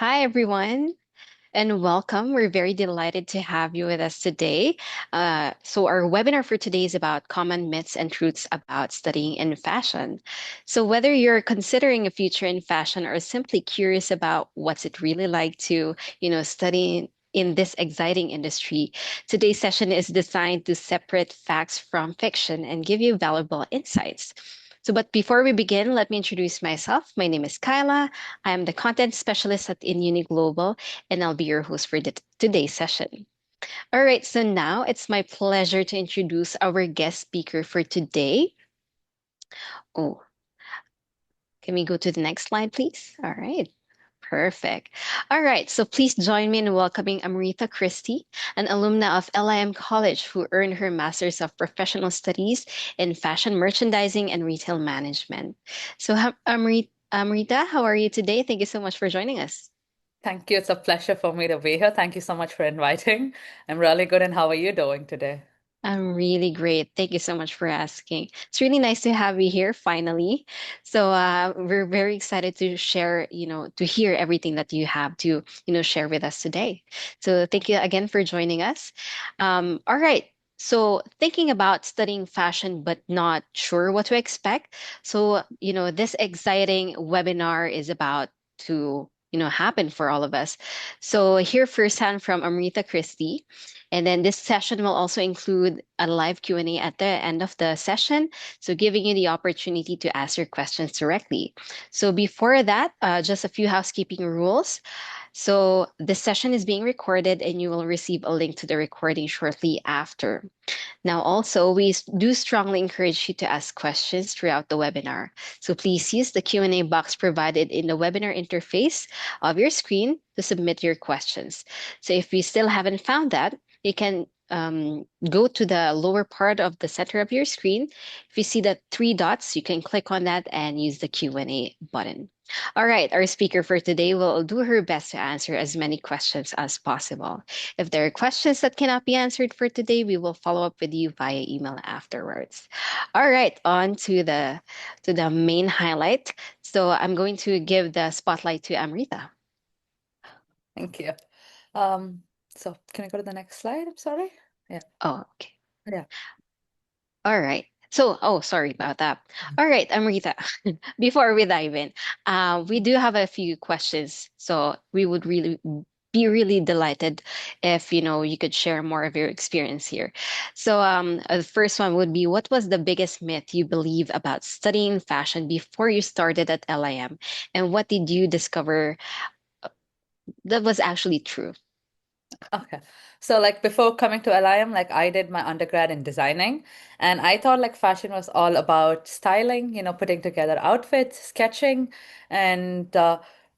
Hi, everyone, and welcome. We're very delighted to have you with us today. Our webinar for today is about common myths and truths about studying in fashion. So, whether you're considering a future in fashion or simply curious about what's it really like to, study in this exciting industry, today's session is designed to separate facts from fiction and give you valuable insights. But before we begin, let me introduce myself. My name is Kyla. I am the content specialist at InUni Global, and I'll be your host for today's session. All right, so now it's my pleasure to introduce our guest speaker for today. Oh, can we go to the next slide, please? All right. Perfect. All right, so please join me in welcoming Amrita Christie, an alumna of LIM College who earned her Master's of Professional Studies in Fashion Merchandising and Retail Management. So, Amrita, how are you today? Thank you so much for joining us. Thank you. It's a pleasure for me to be here. Thank you so much for inviting. I'm really good. And how are you doing today? I'm really great. Thank you so much for asking. It's really nice to have you here finally. We're very excited to share, to hear everything that you have to, share with us today. So thank you again for joining us. All right. So thinking about studying fashion but not sure what to expect. This exciting webinar is about to, happen for all of us. So hear firsthand from Amrita Christie. And then this session will also include a live Q&A at the end of the session, so giving you the opportunity to ask your questions directly. So before that, just a few housekeeping rules. So this session is being recorded and you will receive a link to the recording shortly after. Now, also, we do strongly encourage you to ask questions throughout the webinar. So please use the Q&A box provided in the webinar interface of your screen to submit your questions. So if you still haven't found that, you can go to the lower part of the center of your screen. If you see the three dots, you can click on that and use the Q&A button. All right, our speaker for today will do her best to answer as many questions as possible. If there are questions that cannot be answered for today, we will follow up with you via email afterwards. All right, on to the main highlight. So I'm going to give the spotlight to Amrita. Thank you. Um, so can I go to the next slide? I'm sorry. Yeah. Oh, okay. Yeah. All right. Sorry about that. All right, Amrita, before we dive in, we do have a few questions. So we would really be really delighted if, you could share more of your experience here. The first one would be, what was the biggest myth you believe about studying fashion before you started at LIM? And what did you discover that was actually true? Okay. So like before coming to LIM, like I did my undergrad in designing and I thought like fashion was all about styling, putting together outfits, sketching and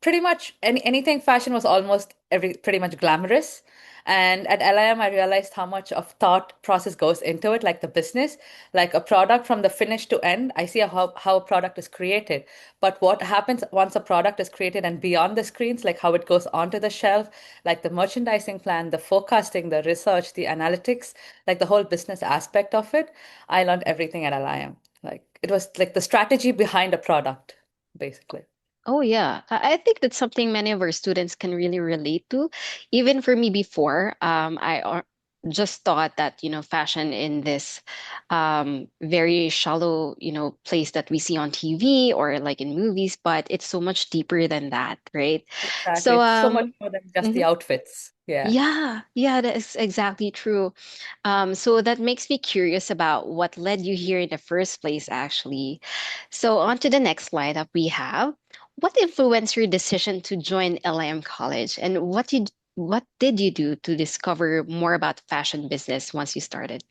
pretty much anything fashion was almost every pretty much glamorous. And at LIM, I realized how much of thought process goes into it, like the business, like a product from the finish to end. I see how a product is created, but what happens once a product is created and beyond the screens, like how it goes onto the shelf, like the merchandising plan, the forecasting, the research, the analytics, like the whole business aspect of it. I learned everything at LIM. Like it was like the strategy behind a product, basically. Oh, yeah. I think that's something many of our students can really relate to. Even for me before, just thought that, fashion in this very shallow, place that we see on TV or like in movies, but it's so much deeper than that, right? Exactly. So, It's so much more than just the mhm. outfits. Yeah. Yeah, that is exactly true. So that makes me curious about what led you here in the first place, actually. So on to the next slide that we have. What influenced your decision to join LIM College, and what did you do to discover more about fashion business once you started?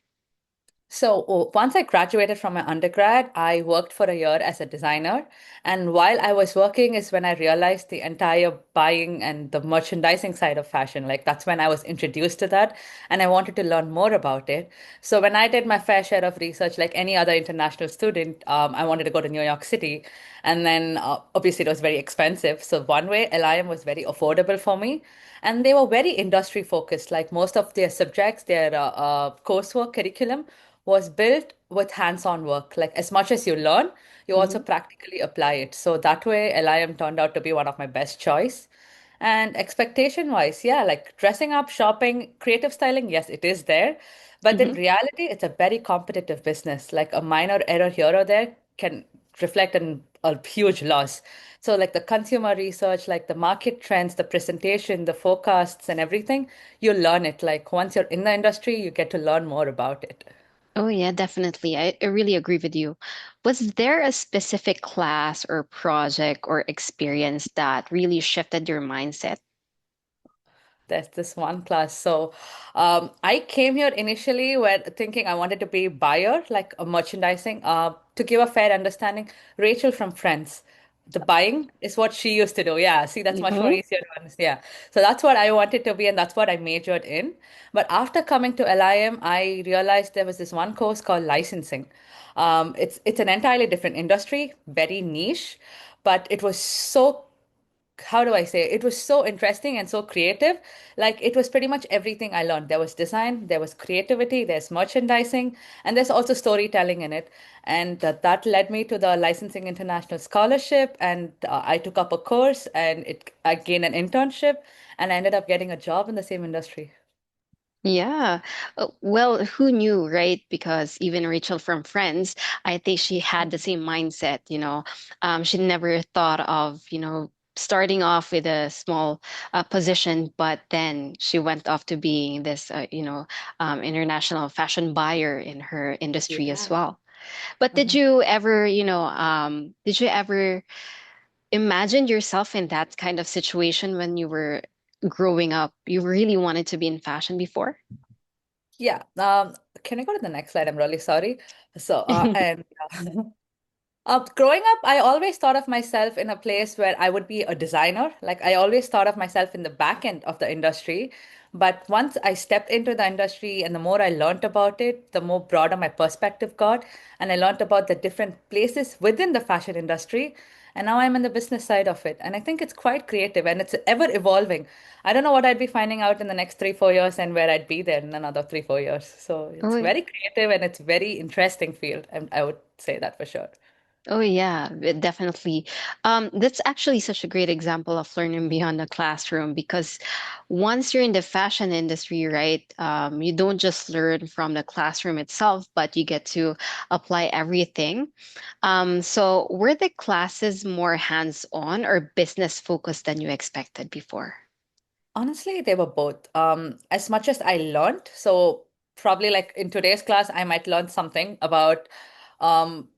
So once I graduated from my undergrad, I worked for a year as a designer. And while I was working is when I realized the entire buying and the merchandising side of fashion. Like that's when I was introduced to that and I wanted to learn more about it. So when I did my fair share of research, like any other international student, I wanted to go to New York City. And then obviously it was very expensive. So one way, LIM was very affordable for me. And they were very industry focused. Like most of their subjects, their coursework curriculum was built with hands-on work. Like as much as you learn, you also Mm-hmm. practically apply it. So that way, LIM turned out to be one of my best choice. And expectation wise, yeah, like dressing up, shopping, creative styling, yes, it is there. But in Hmm. reality, it's a very competitive business. Like a minor error here or there can reflect in a huge loss. So, like the consumer research, like the market trends, the presentation, the forecasts, and everything, you learn it. Like once you're in the industry, you get to learn more about it. Oh, yeah, definitely. I really agree with you. Was there a specific class or project or experience that really shifted your mindset? There's this one class. So I came here initially where thinking I wanted to be buyer, like a merchandising. To give a fair understanding, Rachel from Friends, the buying is what she used to do. Yeah, see, that's much more Hmm. easier to understand. Yeah. So that's what I wanted to be, and that's what I majored in. But after coming to LIM, I realized there was this one course called licensing. It's an entirely different industry, very niche, but it was so how do I say it? It was so interesting and so creative. Like it was pretty much everything I learned. There was design, there was creativity, there's merchandising, and there's also storytelling in it. And that led me to the Licensing International Scholarship. And I took up a course and I gained an internship and I ended up getting a job in the same industry. Yeah. Well, who knew, right? Because even Rachel from Friends, I think she had the same mindset, you know. She never thought of, starting off with a small position, but then she went off to being this, international fashion buyer in her industry as Yeah. well. But Mhm. did you ever imagine yourself in that kind of situation when you were growing up? You really wanted to be in fashion before? Yeah. Can I go to the next slide? I'm really sorry. So, and growing up, I always thought of myself in a place where I would be a designer. Like I always thought of myself in the back end of the industry. But once I stepped into the industry and the more I learned about it, the more broader my perspective got. And I learned about the different places within the fashion industry. And now I'm in the business side of it. And I think it's quite creative and it's ever evolving. I don't know what I'd be finding out in the next 3, 4 years and where I'd be there in another 3, 4 years. So it's Oh, very creative and it's very interesting field. And I would say that for sure. oh yeah, definitely. That's actually such a great example of learning beyond the classroom because once you're in the fashion industry, right, you don't just learn from the classroom itself, but you get to apply everything. So were the classes more hands-on or business focused than you expected before? Honestly, they were both. As much as I learned, so probably like in today's class, I might learn something about um,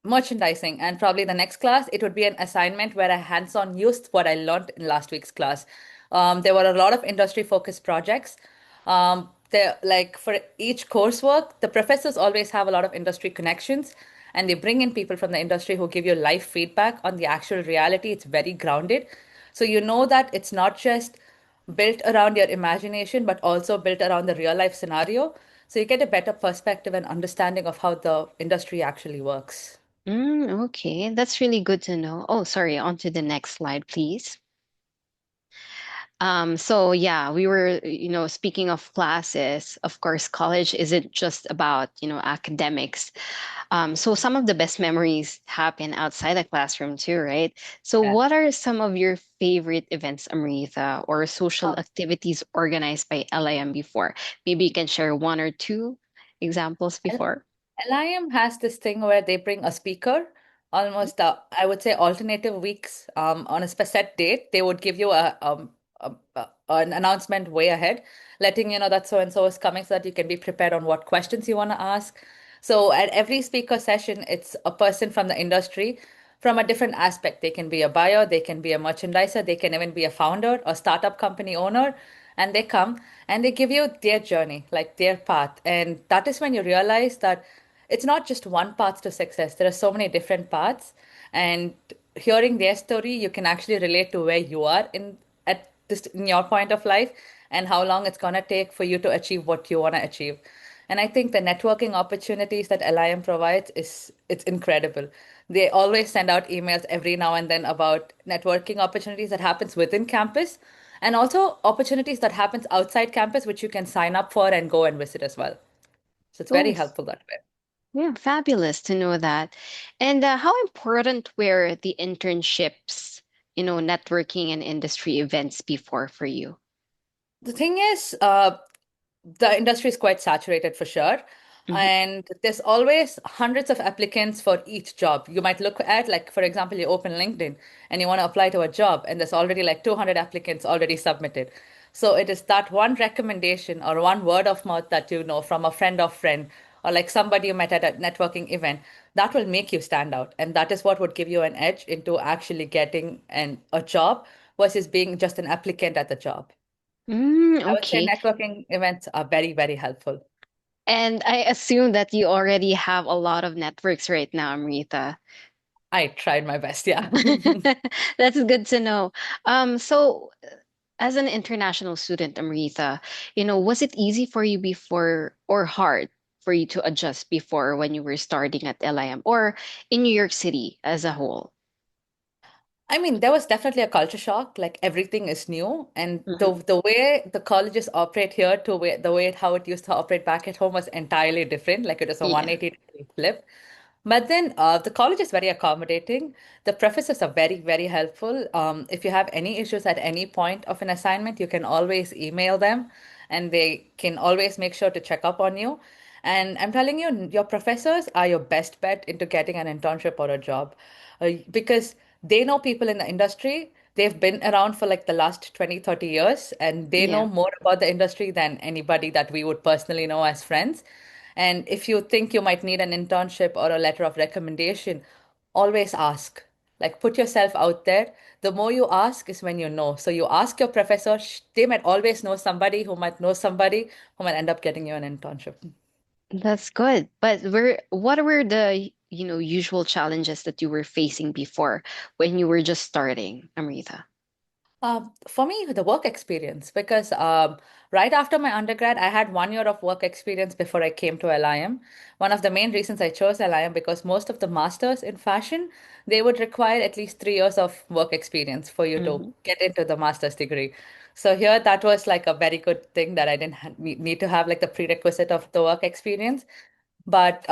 merchandising, and probably the next class, it would be an assignment where I hands-on used what I learned in last week's class. There were a lot of industry-focused projects. There, like for each coursework, the professors always have a lot of industry connections, and they bring in people from the industry who give you live feedback on the actual reality. It's very grounded. So you know that it's not just built around your imagination, but also built around the real life scenario. So you get a better perspective and understanding of how the industry actually works. Okay, that's really good to know. Oh, sorry, on to the next slide, please. So yeah, we were, speaking of classes, of course, college isn't just about, academics. So some of the best memories happen outside the classroom too, right? So Yeah. what are some of your favorite events, Amrita, or social Oh, activities organized by LIM before? Maybe you can share one or two examples before. LIM has this thing where they bring a speaker, almost I would say alternative weeks on a set date. They would give you an announcement way ahead, letting you know that so and so is coming so that you can be prepared on what questions you want to ask. So at every speaker session, it's a person from the industry from a different aspect. They can be a buyer, they can be a merchandiser, they can even be a founder, a startup company owner, and they come and they give you their journey, like their path. And that is when you realize that it's not just one path to success. There are so many different paths. And hearing their story, you can actually relate to where you are in your point of life and how long it's gonna take for you to achieve what you want to achieve. And I think the networking opportunities that LIM provides is it's incredible. They always send out emails every now and then about networking opportunities that happens within campus and also opportunities that happens outside campus which you can sign up for and go and visit as well. So it's very Oh, helpful that way. yeah, fabulous to know that. And how important were the internships networking and industry events before for you? The thing is, the industry is quite saturated for sure. Hmm. And there's always hundreds of applicants for each job. You might look at, like, for example, you open LinkedIn and you want to apply to a job, and there's already like 200 applicants already submitted. So it is that one recommendation or one word of mouth that you know from a friend of friend or like somebody you met at a networking event that will make you stand out. And that is what would give you an edge into actually getting a job versus being just an applicant at the job. I would say Okay. networking events are very, very helpful. And I assume that you already have a lot of networks right now, Amrita. I tried my best, yeah. That's good to know. So as an international student, Amrita, was it easy for you before or hard for you to adjust before when you were starting at LIM or in New York City as a whole? I mean, there was definitely a culture shock. Like everything is new, and Hmm. the way the colleges operate here to the way how it used to operate back at home was entirely different. Like it was a Yeah. 180-degree flip. But then the college is very accommodating. The professors are very, very helpful. If you have any issues at any point of an assignment, you can always email them and they can always make sure to check up on you. And I'm telling you, your professors are your best bet into getting an internship or a job because they know people in the industry. They've been around for like the last 20, 30 years, and they know Yeah. more about the industry than anybody that we would personally know as friends. And if you think you might need an internship or a letter of recommendation, always ask. Like put yourself out there. The more you ask is when you know. So you ask your professor, they might always know somebody who might know somebody who might end up getting you an internship. That's good. But what were the, usual challenges that you were facing before when you were just starting, Amrita? For me, the work experience, because right after my undergrad, I had 1 year of work experience before I came to LIM. One of the main reasons I chose LIM because most of the masters in fashion, they would require at least 3 years of work experience for you to Hmm. get into the master's degree. So here, that was like a very good thing that I didn't need to have like the prerequisite of the work experience. But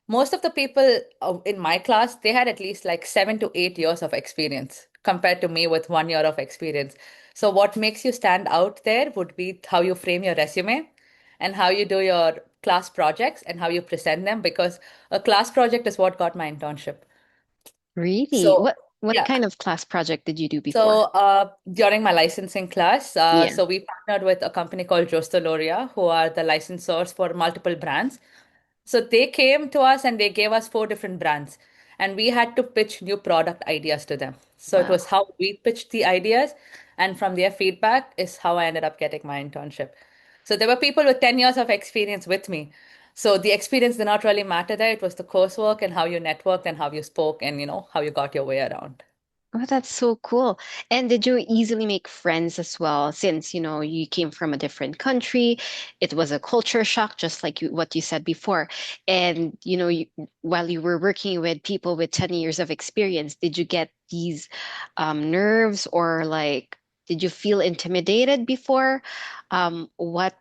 most of the people in my class, they had at least like 7 to 8 years of experience compared to me with 1 year of experience. So what makes you stand out there would be how you frame your resume and how you do your class projects and how you present them because a class project is what got my internship. Really? So What yeah. kind of class project did you do So before? during my licensing class, Yeah. so we partnered with a company called Josto Loria, who are the licensors for multiple brands. So they came to us and they gave us 4 different brands, and we had to pitch new product ideas to them. So it Wow. was how we pitched the ideas, and from their feedback is how I ended up getting my internship. So there were people with 10 years of experience with me. So the experience did not really matter there. It was the coursework and how you networked and how you spoke and how you got your way around. Oh, that's so cool. And did you easily make friends as well since, you came from a different country? It was a culture shock, just like what you said before. And, while you were working with people with 10 years of experience, did you get these nerves or like, did you feel intimidated before? What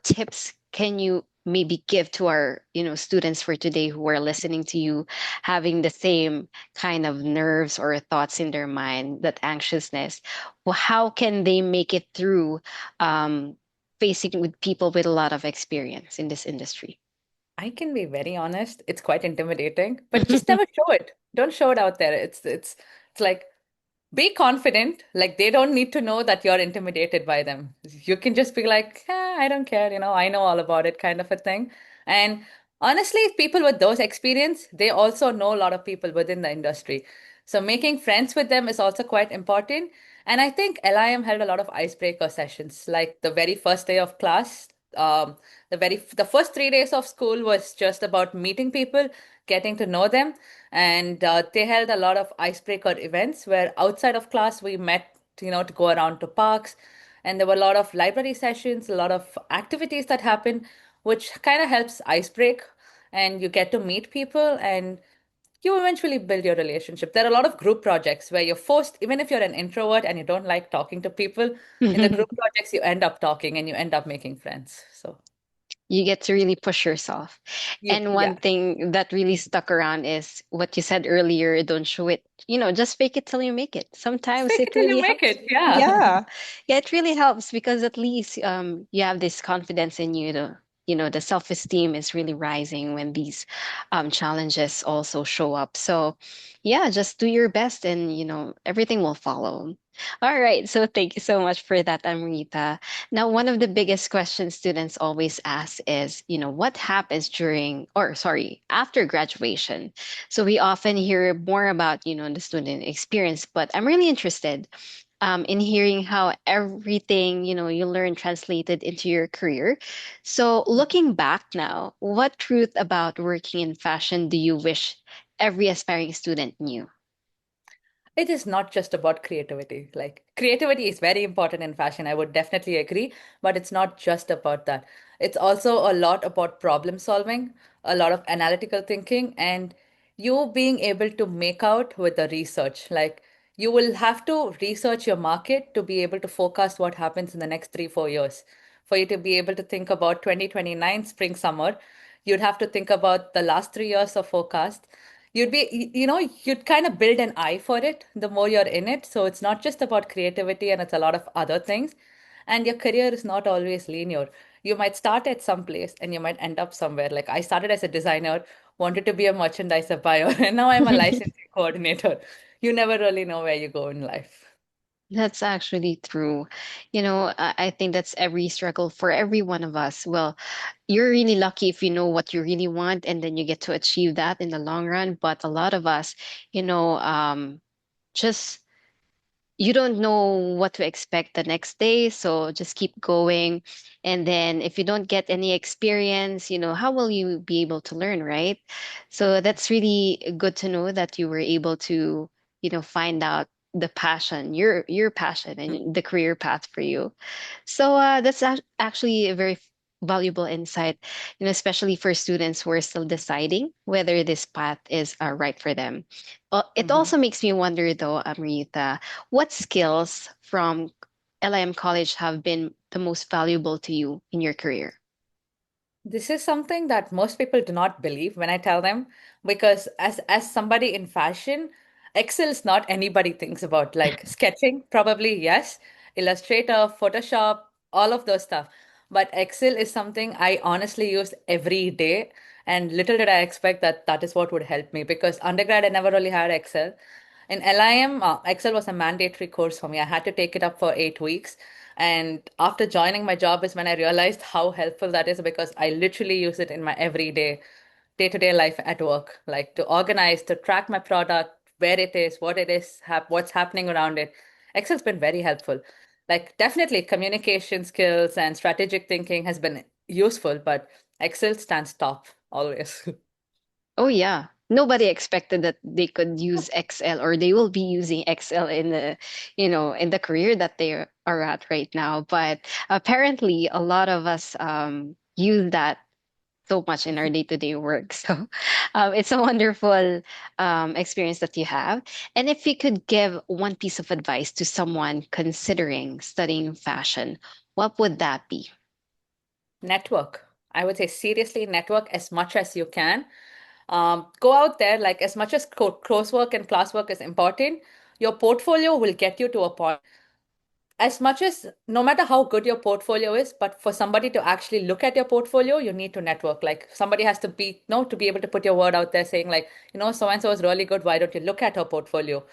tips can you maybe give to our, students for today who are listening to you, having the same kind of nerves or thoughts in their mind, that anxiousness? Well, how can they make it through facing with people with a lot of experience in this industry? I can be very honest, it's quite intimidating, but just never show it. Don't show it out there. It's like be confident. Like they don't need to know that you're intimidated by them. You can just be like, I don't care, I know all about it, kind of a thing. And honestly, people with those experience, they also know a lot of people within the industry. So making friends with them is also quite important. And I think LIM held a lot of icebreaker sessions, like the very first day of class. The first 3 days of school was just about meeting people, getting to know them, and they held a lot of icebreaker events where outside of class we met, to go around to parks, and there were a lot of library sessions, a lot of activities that happen, which kind of helps ice break, and you get to meet people and you eventually build your relationship. There are a lot of group projects where you're forced, even if you're an introvert and you don't like talking to people, in the group projects you end up talking and you end up making friends. So. You get to really push yourself. And one Yeah. thing that really stuck around is what you said earlier, don't show it, just fake it till you make it. Sometimes Fake it it till you really make helps. it. Yeah. Yeah. Yeah, it really helps because at least you have this confidence in you to, the self-esteem is really rising when these challenges also show up. So yeah, just do your best and everything will follow. All right. So thank you so much for that, Amrita. Now, one of the biggest questions students always ask is, what happens during, or sorry, after graduation? So we often hear more about, the student experience, but I'm really interested in hearing how everything, you learn translated into your career. So looking back now, what truth about working in fashion do you wish every aspiring student knew? It is not just about creativity. Like, creativity is very important in fashion. I would definitely agree, but it's not just about that. It's also a lot about problem solving, a lot of analytical thinking, and you being able to make out with the research. Like, you will have to research your market to be able to forecast what happens in the next 3, 4 years. For you to be able to think about 2029 spring, summer, you'd have to think about the last 3 years of forecast. You'd kind of build an eye for it the more you're in it. So it's not just about creativity, and it's a lot of other things. And your career is not always linear. You might start at some place and you might end up somewhere. Like, I started as a designer, wanted to be a merchandiser buyer, and now I'm a licensing coordinator. You never really know where you go in life. That's actually true. I think that's every struggle for every one of us. Well, you're really lucky if you know what you really want and then you get to achieve that in the long run. But a lot of us, just you don't know what to expect the next day, so just keep going. And then if you don't get any experience, how will you be able to learn, right? So that's really good to know that you were able to, find out the passion, your passion and the career path for you. So that's actually a very valuable insight, especially for students who are still deciding whether this path is right for them. It Mhm. also makes me wonder, though, Amrita, what skills from LIM College have been the most valuable to you in your career? This is something that most people do not believe when I tell them, because as somebody in fashion, Excel is not anybody thinks about. Like, sketching, probably yes, Illustrator, Photoshop, all of those stuff. But Excel is something I honestly use every day, and little did I expect that that is what would help me, because undergrad I never really had Excel. In LIM, Excel was a mandatory course for me. I had to take it up for 8 weeks. And after joining my job is when I realized how helpful that is, because I literally use it in my everyday, day-to-day life at work, like to organize, to track my product, where it is, what it is, what's happening around it. Excel's been very helpful. Like, definitely communication skills and strategic thinking has been useful, but Excel stands top always. Oh yeah. Nobody expected that they could use Excel or they will be using Excel in the career that they are at right now. But apparently a lot of us use that so much in our day-to-day work. So it's a wonderful experience that you have. And if you could give one piece of advice to someone considering studying fashion, what would that be? Network. I would say seriously network as much as you can. Go out there, like, as much as coursework and classwork is important, your portfolio will get you to a point. As much as, no matter how good your portfolio is, but for somebody to actually look at your portfolio, you need to network. Like, somebody has to be, no, to be able to put your word out there saying, like, so and so is really good. Why don't you look at her portfolio?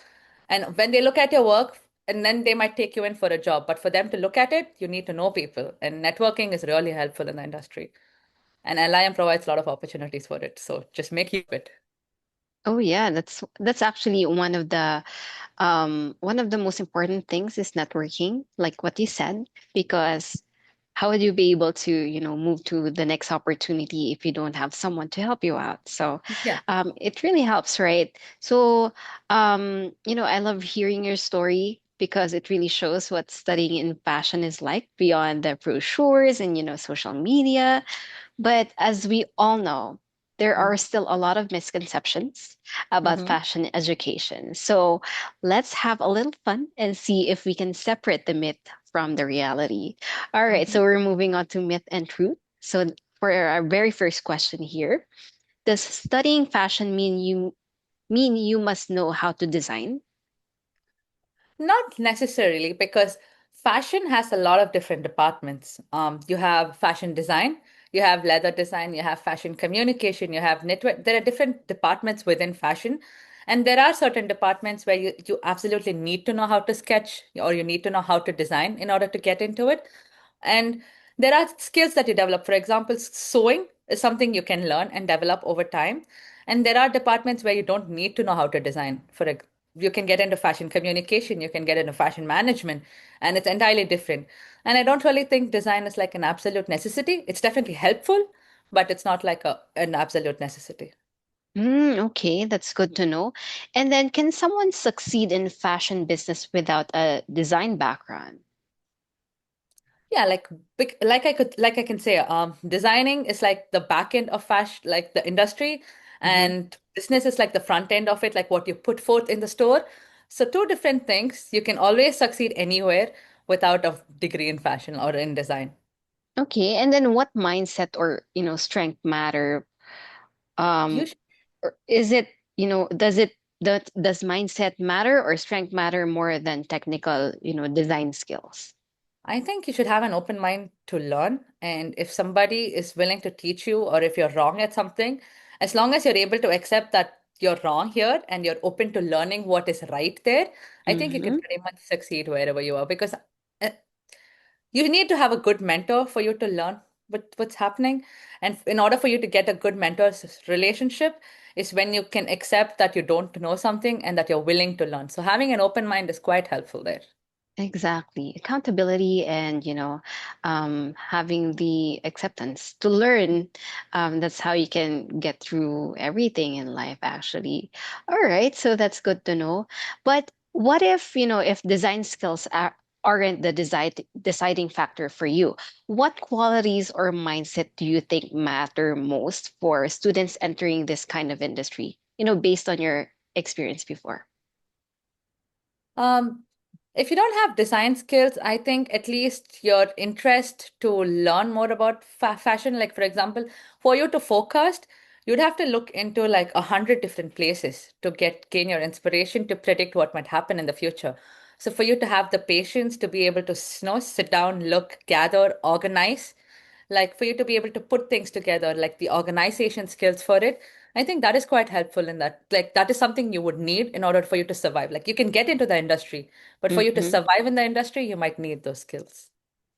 And when they look at your work, and then they might take you in for a job. But for them to look at it, you need to know people. And networking is really helpful in the industry. And LIM provides a lot of opportunities for it. So just make use of it. Oh yeah, that's actually one of the most important things is networking, like what you said, because how would you be able to, move to the next opportunity if you don't have someone to help you out? So Yeah. it really helps, right? So I love hearing your story because it really shows what studying in fashion is like beyond the brochures and, social media. But as we all know, there are still a lot of misconceptions about Mm-hmm. fashion education. So let's have a little fun and see if we can separate the myth from the reality. All right, Mm-hmm. so we're moving on to myth and truth. So for our very first question here, does studying fashion mean you must know how to design? Not necessarily, because fashion has a lot of different departments. You have fashion design, you have leather design, you have fashion communication, you have knitwear. There are different departments within fashion. And there are certain departments where you absolutely need to know how to sketch or you need to know how to design in order to get into it. And there are skills that you develop. For example, sewing is something you can learn and develop over time. And there are departments where you don't need to know how to design. You can get into fashion communication, you can get into fashion management, and it's entirely different. And I don't really think design is like an absolute necessity. It's definitely helpful, but it's not like an absolute necessity. Okay, that's good to know. And then, can someone succeed in fashion business without a design background? Yeah, like I can say, designing is like the back end of fashion, like the industry, Hmm. and business is like the front end of it, like what you put forth in the store. So two different things. You can always succeed anywhere without a degree in fashion or in design. Okay, and then what mindset or strength matter? You Um, or is it does does mindset matter or strength matter more than technical design skills? I think you should have an open mind to learn. And if somebody is willing to teach you, or if you're wrong at something, as long as you're able to accept that you're wrong here and you're open to learning what is right there, I think you can Mm-hmm. pretty much succeed wherever you are. Because uh, you need to have a good mentor for you to learn what's happening. And in order for you to get a good mentor's relationship, is when you can accept that you don't know something and that you're willing to learn. So having an open mind is quite helpful there. Exactly. Accountability and, having the acceptance to learn. That's how you can get through everything in life, actually. All right. So that's good to know. But what if, if design skills aren't the deciding factor for you? What qualities or mindset do you think matter most for students entering this kind of industry, based on your experience before? Um, if you don't have design skills, I think at least your interest to learn more about fashion, like for example, for you to forecast, you'd have to look into like 100 different places to gain your inspiration to predict what might happen in the future. So for you to have the patience to be able to sit down, look, gather, organize, like for you to be able to put things together, like the organization skills for it, I think that is quite helpful in that. Like that is something you would need in order for you to survive. Like you can get into the industry, but for you to Mm-hmm. survive in the industry, you might need those skills.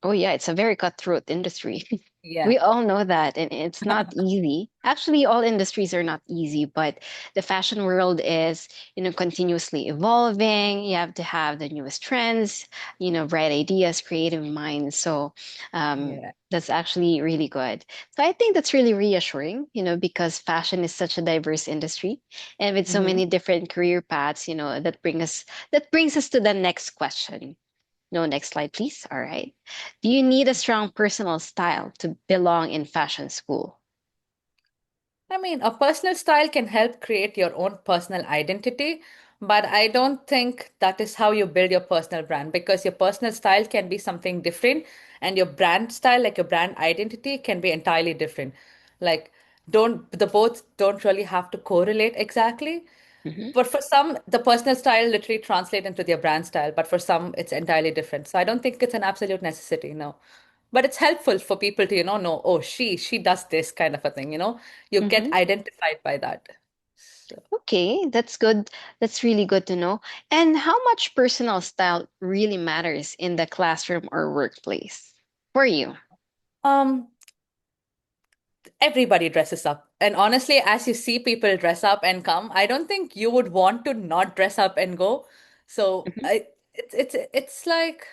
Oh yeah, it's a very cutthroat industry. Yeah. We all know that, and it's not easy. Actually, all industries are not easy, but the fashion world is, continuously evolving. You have to have the newest trends, bright ideas, creative minds. So, Yeah. that's actually really good. So I think that's really reassuring, because fashion is such a diverse industry, and with so Hmm. many different career paths, that brings us to the next question. No, next slide, please. All right. Do you need a strong personal style to belong in fashion school? I mean, a personal style can help create your own personal identity, but I don't think that is how you build your personal brand, because your personal style can be something different and your brand style, like your brand identity, can be entirely different. Like, the both don't really have to correlate exactly. Hmm. But for some, the personal style literally translate into their brand style, but for some, it's entirely different. So I don't think it's an absolute necessity, no. But it's helpful for people to, know, oh, she does this kind of a thing, you get Hmm. identified by that. So, Okay, that's good. That's really good to know. And how much personal style really matters in the classroom or workplace for you? um, everybody dresses up. And honestly, as you see people dress up and come, I don't think you would want to not dress up and go. So Hmm. it's like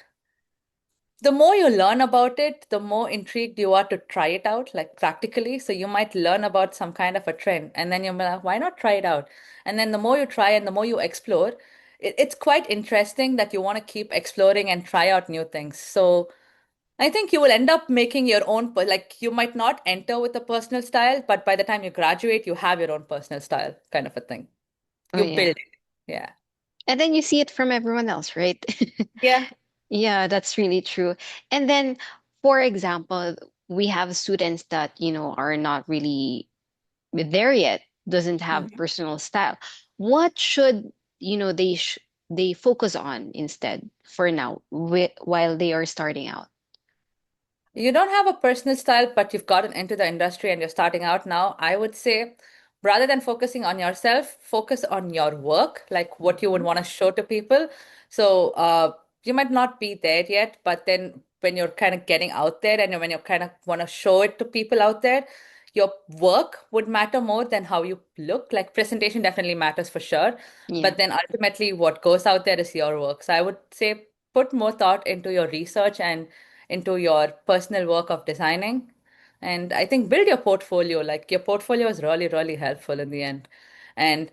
the more you learn about it, the more intrigued you are to try it out, like practically. So you might learn about some kind of a trend, and then you're like, why not try it out? And then the more you try and the more you explore, it's quite interesting that you want to keep exploring and try out new things. So I think you will end up making your own, like you might not enter with a personal style, but by the time you graduate, you have your own personal style kind of a thing. Oh, You yeah. build it. Yeah. And then you see it from everyone else, right? Yeah. Yeah, that's really true. And then, for example, we have students that, are not really there yet, doesn't have Mhm. personal style. What should, they focus on instead for now while they are starting out? You don't have a personal style, but you've gotten into the industry and you're starting out now. I would say rather than focusing on yourself, focus on your work, like what you would Mhm. want to show to people. So you might not be there yet, but then when you're kind of getting out there and when you kind of want to show it to people out there, your work would matter more than how you look. Like presentation definitely matters for sure, Yeah. but then ultimately what goes out there is your work. So I would say put more thought into your research and into your personal work of designing. And I think build your portfolio. Like your portfolio is really, really helpful in the end. And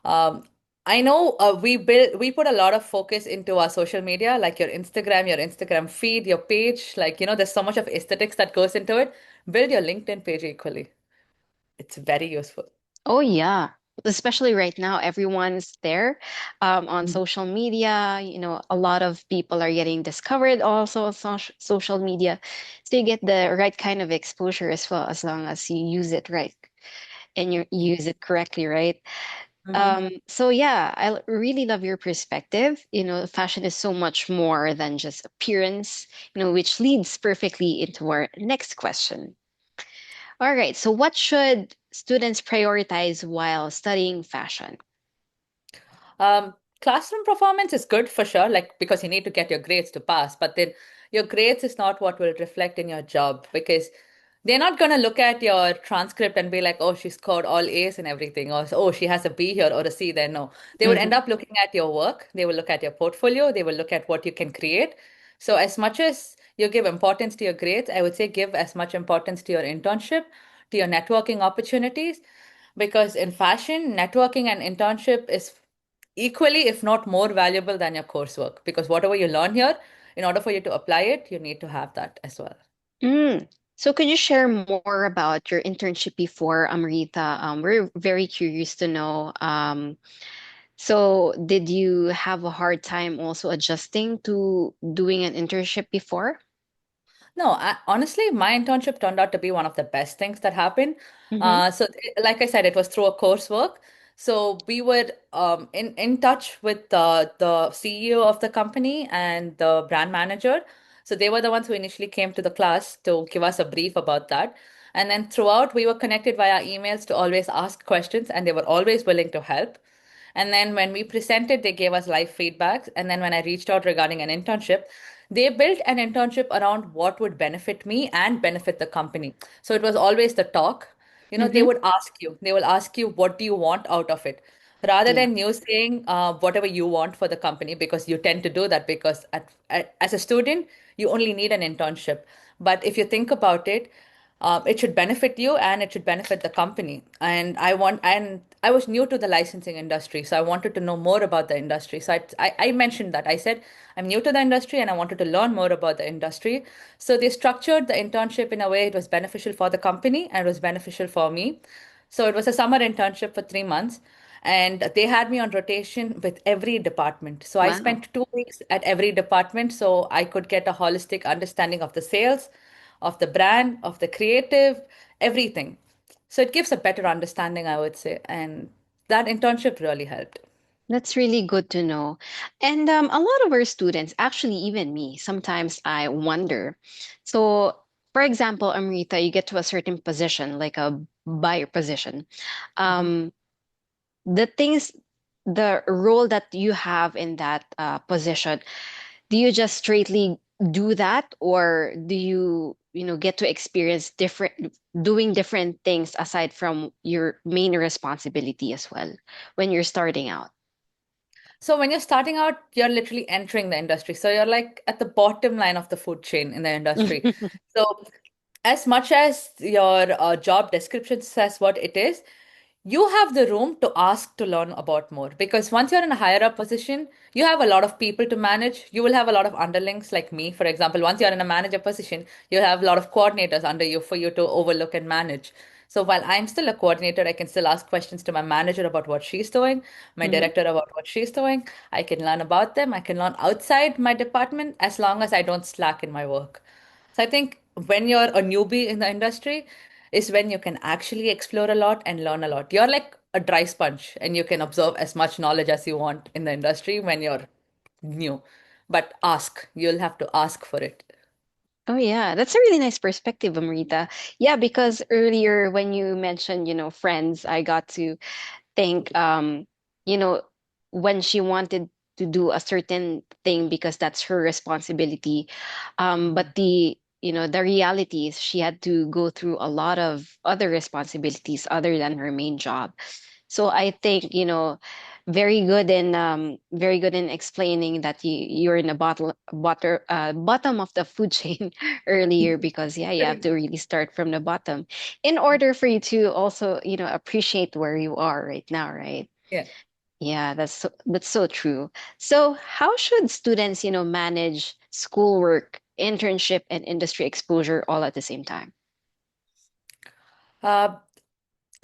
um, I know we put a lot of focus into our social media, like your Instagram feed, your page. Like, there's so much of aesthetics that goes into it. Build your LinkedIn page equally. It's very useful. Oh, yeah. Especially right now, everyone's there on Mhm. social media. A lot of people are getting discovered also on social media. So you get the right kind of exposure as well, as long as you use it right and you use it correctly, right? Mhm. So yeah, really love your perspective. Fashion is so much more than just appearance, which leads perfectly into our next question. All right, so what should students prioritize while studying fashion? Um, Classroom performance is good for sure, like because you need to get your grades to pass, but then your grades is not what will reflect in your job because they're not going to look at your transcript and be like, oh, she scored all A's and everything, or oh, she has a B here or a C there. No, they would end Hmm. up looking at your work, they will look at your portfolio, they will look at what you can create. So, as much as you give importance to your grades, I would say give as much importance to your internship, to your networking opportunities, because in fashion, networking and internship is equally, if not more valuable than your coursework. Because whatever you learn here, in order for you to apply it, you need to have that as well. Mm. So could you share more about your internship before, Amrita? We're very curious to know. So did you have a hard time also adjusting to doing an internship before? No, honestly, my internship turned out to be one of the best things that happened. Mm-hmm. Like I said, it was through a coursework. So we were in touch with the CEO of the company and the brand manager. So they were the ones who initially came to the class to give us a brief about that. And then throughout, we were connected via emails to always ask questions, and they were always willing to help. And then when we presented, they gave us live feedbacks. And then when I reached out regarding an internship, they built an internship around what would benefit me and benefit the company. So it was always the talk. They Mm-hmm. would ask you, they will ask you, what do you want out of it? Rather Yeah. than you saying whatever you want for the company, because you tend to do that because as a student, you only need an internship. But if you think about it, it should benefit you and it should benefit the company. And I was new to the licensing industry, so I wanted to know more about the industry. So I mentioned that. I said, I'm new to the industry and I wanted to learn more about the industry. So they structured the internship in a way it was beneficial for the company and it was beneficial for me. So it was a summer internship for 3 months. And they had me on rotation with every department. So I Wow. spent 2 weeks at every department so I could get a holistic understanding of the sales, of the brand, of the creative, everything. So it gives a better understanding, I would say. And that internship really helped. That's really good to know. And a lot of our students, actually, even me, sometimes I wonder. So, for example, Amrita, you get to a certain position, like a buyer position. Mhm. Um, the things, the role that you have in that position, do you just straightly do that, or do you, get to experience doing different things aside from your main responsibility as well when you're starting out? So when you're starting out, you're literally entering the industry. So you're like at the bottom line of the food chain in the industry. So as much as your job description says what it is, you have the room to ask to learn about more because once you're in a higher up position, you have a lot of people to manage. You will have a lot of underlings like me, for example. Once you're in a manager position, you have a lot of coordinators under you for you to overlook and manage. So while I'm still a coordinator, I can still ask questions to my manager about what she's doing, my Mhm. director about what she's doing. I can learn about them. I can learn outside my department as long as I don't slack in my work. So I think when you're a newbie in the industry is when you can actually explore a lot and learn a lot. You're like a dry sponge and you can absorb as much knowledge as you want in the industry when you're new. But ask, you'll have to ask for it. Oh yeah, that's a really nice perspective, Amrita. Yeah, because earlier when you mentioned, friends, I got to think, you know, when she wanted to do a certain thing because that's her responsibility. But Mhm. the reality is she had to go through a lot of other responsibilities other than her main job. So I think, very good in explaining that you're in the bottom of the food chain earlier because yeah, you have to really start from the bottom in order for you to also, appreciate where you are right now, right? Yeah. Yeah, that's so true. So how should students, manage schoolwork, internship, and industry exposure all at the same time? Uh,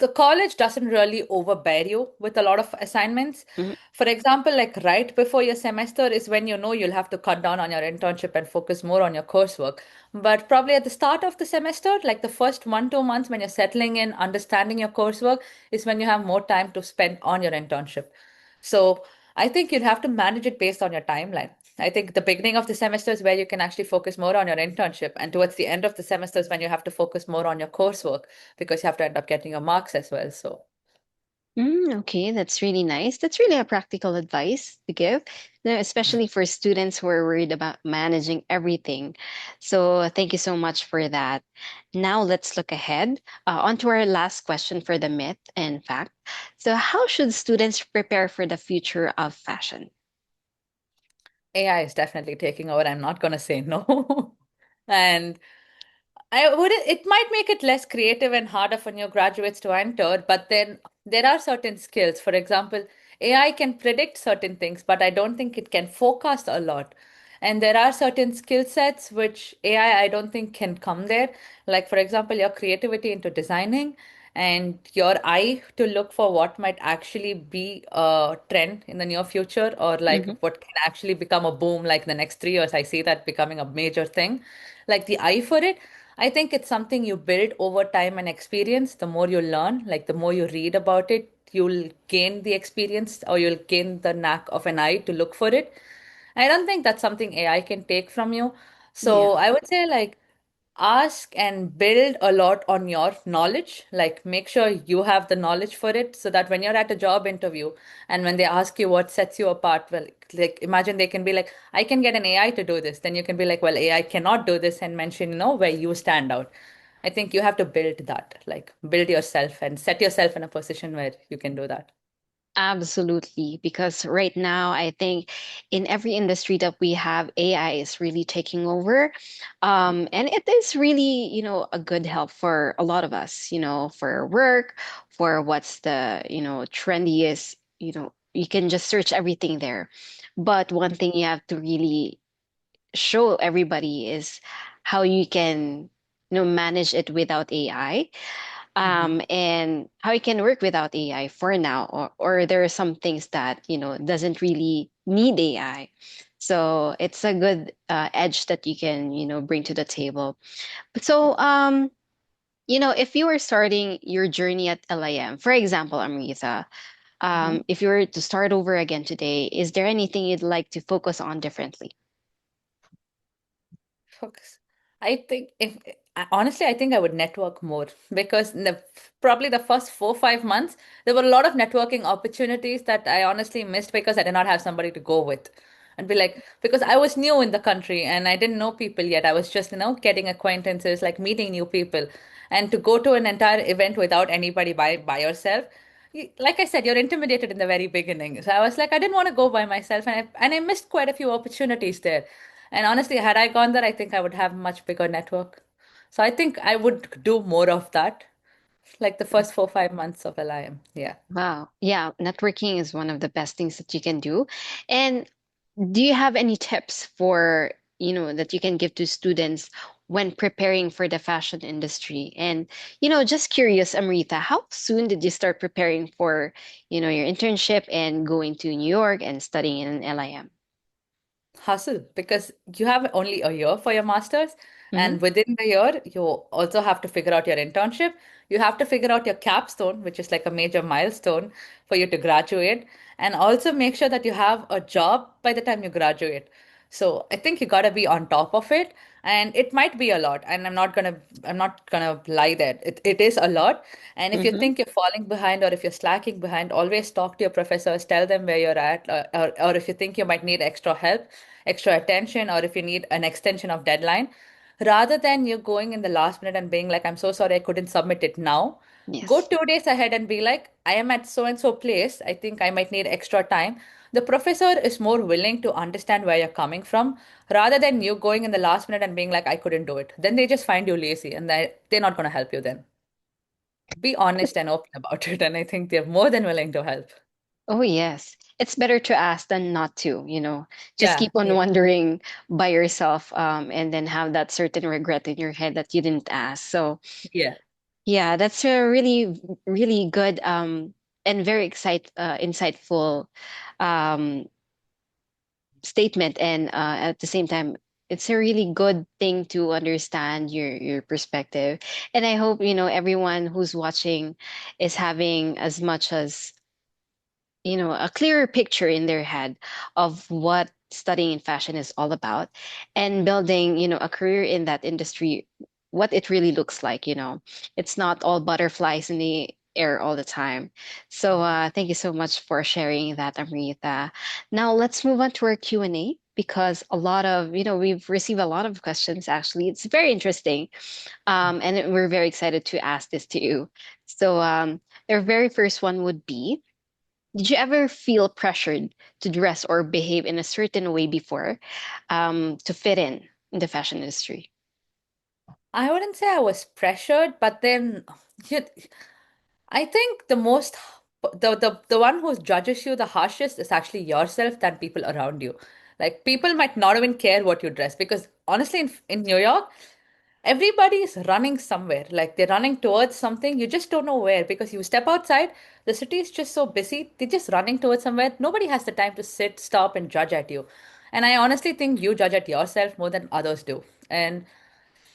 the college doesn't really overbear you with a lot of assignments. Mhm, For example, like right before your semester is when you know you'll have to cut down on your internship and focus more on your coursework. But probably at the start of the semester, like the first 1, 2 months when you're settling in, understanding your coursework, is when you have more time to spend on your internship. So I think you'll have to manage it based on your timeline. I think the beginning of the semester is where you can actually focus more on your internship, and towards the end of the semester is when you have to focus more on your coursework because you have to end up getting your marks as well. So, Okay, that's really nice. That's really a practical advice to give, especially for students who are worried about managing everything. So, thank you so much for that. Now, let's look ahead on to our last question for the myth and fact. So, how should students prepare for the future of fashion? AI is definitely taking over. I'm not going to say no. And I would it might make it less creative and harder for new graduates to enter, but then there are certain skills. For example, AI can predict certain things, but I don't think it can forecast a lot. And there are certain skill sets which AI I don't think can come there. Like for example, your creativity into designing and your eye to look for what might actually be a trend in the near future or like Mhm. what can actually become a boom like the next 3 years. I see that becoming a major thing. Like the eye for it, I think it's something you build over time and experience. The more you learn, like the more you read about it, you'll gain the experience or you'll gain the knack of an eye to look for it. I don't think that's something AI can take from you. Yeah. So I would say like ask and build a lot on your knowledge. Like make sure you have the knowledge for it so that when you're at a job interview and when they ask you what sets you apart, well, like imagine they can be like, I can get an AI to do this. Then you can be like, well, AI cannot do this and mention, where you stand out. I think you have to build that, like build yourself and set yourself in a position where you can do that. Absolutely, because right now I think in every industry that we have, AI is really taking over. And it is really, a good help for a lot of us, for work, for what's the, trendiest, you can just search everything there. But one thing you have to really show everybody is how you can, manage it without AI, Mhm. and how you can work without AI for now, or there are some things that doesn't really need AI. So it's a good edge that you can bring to the table. So if you were starting your journey at LIM, for example, Amrita, Mhm. if you were to start over again today, is there anything you'd like to focus on differently? Focus. I think if honestly, I think I would network more because probably the first 4, 5 months, there were a lot of networking opportunities that I honestly missed because I did not have somebody to go with. And be like, because I was new in the country and I didn't know people yet. I was just, getting acquaintances, like meeting new people. And to go to an entire event without anybody by yourself, like I said, you're intimidated in the very beginning. So I was like, I didn't want to go by myself, and I missed quite a few opportunities there. And honestly, had I gone there, I think I would have much bigger network. So I think I would do more of that, like the first 4, 5 months of LIM. Yeah. Wow. Yeah, networking is one of the best things that you can do. And do you have any tips for, that you can give to students when preparing for the fashion industry? And, just curious, Amrita, how soon did you start preparing for, your internship and going to New York and studying in LIM? Hustle, because you have only a year for your master's. Mm-hmm. And within the year, you also have to figure out your internship. You have to figure out your capstone, which is like a major milestone for you to graduate. And also make sure that you have a job by the time you graduate. So I think you got to be on top of it. And it might be a lot. And I'm not gonna lie that it is a lot. And if you Mm-hmm. think you're falling behind or if you're slacking behind, always talk to your professors, tell them where you're at, or if you think you might need extra help, extra attention, or if you need an extension of deadline, rather than you going in the last minute and being like, I'm so sorry, I couldn't submit it now. Go Yes. 2 days ahead and be like, I am at so and so place. I think I might need extra time. The professor is more willing to understand where you're coming from rather than you going in the last minute and being like, I couldn't do it. Then they just find you lazy and they're not going to help you then. Be honest and open about it. And I think they're more than willing to help. Oh, yes. It's better to ask than not to, just Yeah. keep on Yeah. wondering by yourself, and then have that certain regret in your head that you didn't ask. So, Yeah. yeah, that's a really, really good, and very insightful, um, statement. And at the same time, it's a really good thing to understand your perspective. And I hope, everyone who's watching is having as much as a clearer picture in their head of what studying in fashion is all about, and building, a career in that industry, what it really looks like. It's not all butterflies in the air all the time. So thank you so much for sharing that, Amrita. Now let's move on to our Q&A, because we've received a lot of questions. Actually, it's very interesting, and we're very excited to ask this to you. So their very first one would be, did you ever feel pressured to dress or behave in a certain way before, to fit in the fashion industry? I wouldn't say I was pressured, but then you, I think the one who judges you the harshest is actually yourself than people around you. Like people might not even care what you dress because honestly in New York, everybody is running somewhere. Like they're running towards something. You just don't know where because you step outside, the city is just so busy. They're just running towards somewhere. Nobody has the time to sit, stop, and judge at you. And I honestly think you judge at yourself more than others do. And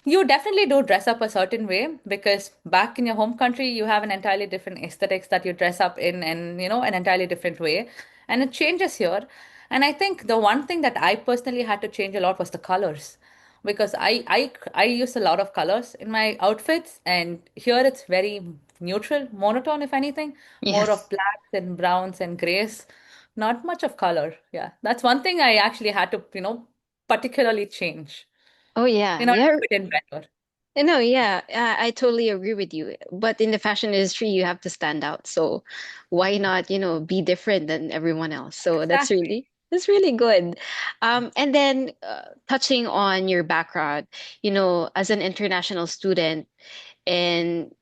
you definitely do dress up a certain way because back in your home country, you have an entirely different aesthetics that you dress up in and, an entirely different way. And it changes here. And I think the one thing that I personally had to change a lot was the colors because I use a lot of colors in my outfits. And here it's very neutral, monotone, if anything, more of Yes. blacks and browns and grays, not much of color. Yeah, that's one thing I actually had to, particularly change Oh, yeah. in order to Yeah. fit in better. No, yeah, I totally agree with you. But in the fashion industry, you have to stand out. So why not, be different than everyone else? So Exactly. that's really good. And then touching on your background, as an international student, and